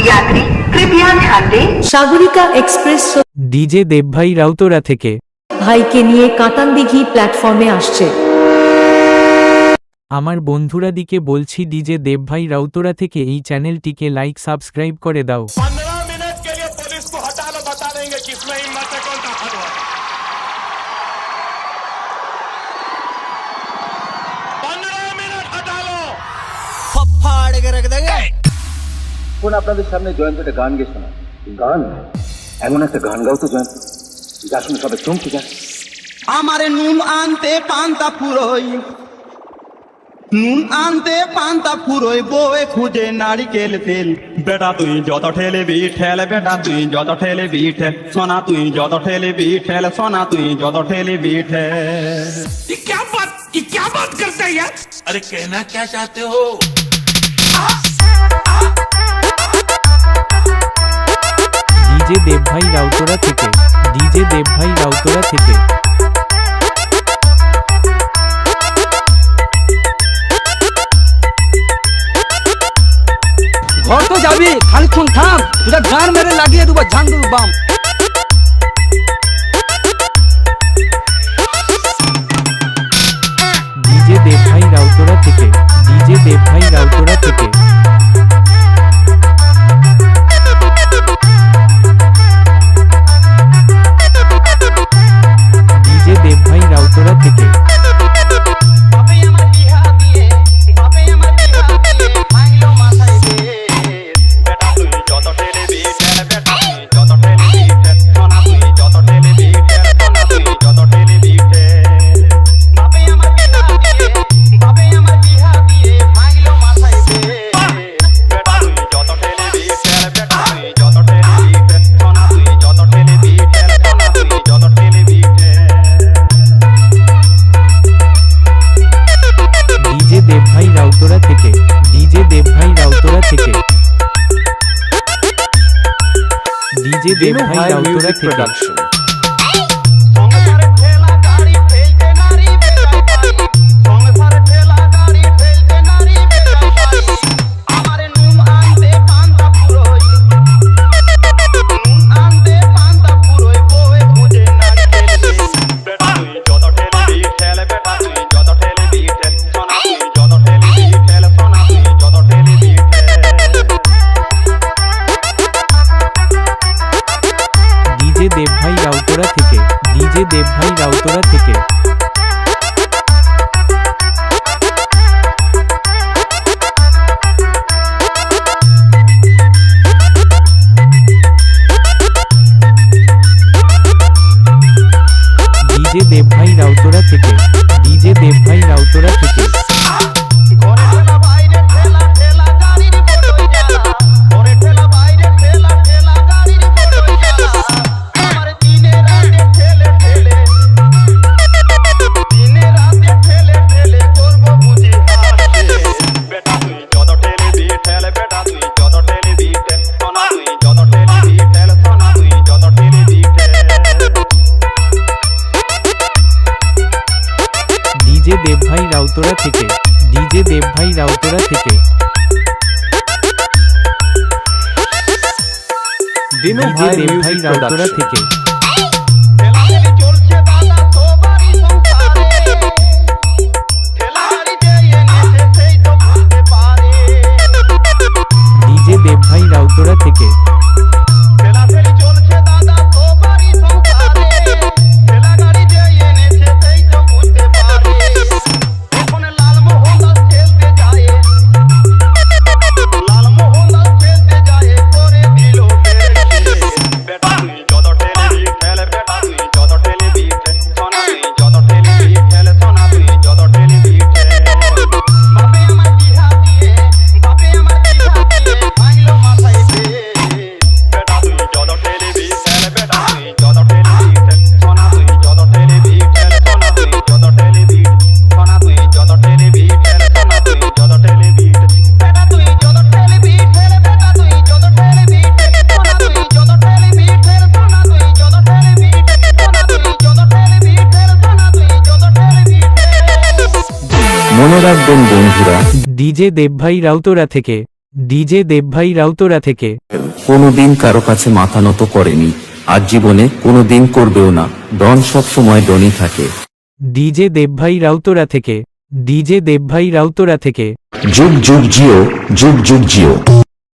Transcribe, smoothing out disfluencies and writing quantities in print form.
यात्री कृपया ध्यान दें। সাগরিকা এক্সপ্রেস ডিজে দেবভাই রাউতরা থেকে ভাইকে নিয়ে কাতানদিঘি প্ল্যাটফর্মে আসছে। আমার বন্ধুরা দিকে বলছি ডিজে দেবভাই রাউতরা থেকে এই চ্যানেলটিকে লাইক সাবস্ক্রাইব করে দাও। 15 मिनट के लिए पुलिस को हटा लो, बता देंगे किसमें हिम्मत है, कौन ताकत है। 15 मिनट हटा लो। ফাড় के रख देंगे। কোন আপনাদের সামনে জয়ন্ত একটা গান গেয়ে শোনা। গান? এমন একটা গান গাও তো জয়ন্ত, যা শুনে সবাই চমকে যায়। আমারে নুন আনতে পান্তা ফুরোই, নুন আনতে পান্তা ফুরোই, বউয়ে খুঁজে নারিকেল তেল। বেটা তুই যত ঠেলে বিঠেল, বেটা তুই যত ঠেলে বিঠেল, সোনা তুই যত ঠেলে বিঠেল, সোনা তুই যত ঠেলে বিঠেল। ये क्या बात करते हैं यार? अरे कहना क्या चाहते हो? ডিজে দেবভাই রাউতরা থেকে ডিজে দেবভাই রাউতরা থেকে ঘর তো যাবি, খানিক্ষণ থাম, তোরা গান মেরে লাগিয়ে দেবো ঝান্ডুর বাম। ডিজে দেবভাই রাউতরা থেকে ডিজে দেবভাই রাউতরা থেকে ডিজে দেবভাই রাউতরা থেকে ডিজে দেবভাই রাউতরা থেকে ডিজে দেবভাই রাউতরা থেকে ডিজে দেবভাই রাউতরা থেকে ডিজে দেবভাই রাউতরা থেকে ডিজে দেবভাই রাউতরা থেকে ডিজে দেবভাই রাউতরা থেকে ডিজে দেবভাই রাউতরা থেকে ডিজে দেবভাই রাউতরা থেকে ডিজে দেবভাই রাউতরা থেকে ডিজে দেবভাই রাউতরা থেকে ডিজে দেবভাই রাউতরা থেকে মনে রাখবেন বন্ধুরা, ডিজে দেবভাই রাউতরা থেকে, ডিজে দেবভাই রাউতরা থেকে। কোনোদিন কারো কাছে মাথা নত করেনি, আর জীবনে কোনোদিন করবেও না। ডন সব সময় ডনই থাকে। ডিজে দেবভাই রাউতরা থেকে, ডিজে দেবভাই রাউতরা থেকে। যুগ যুগ জিও, যুগ যুগ জিও।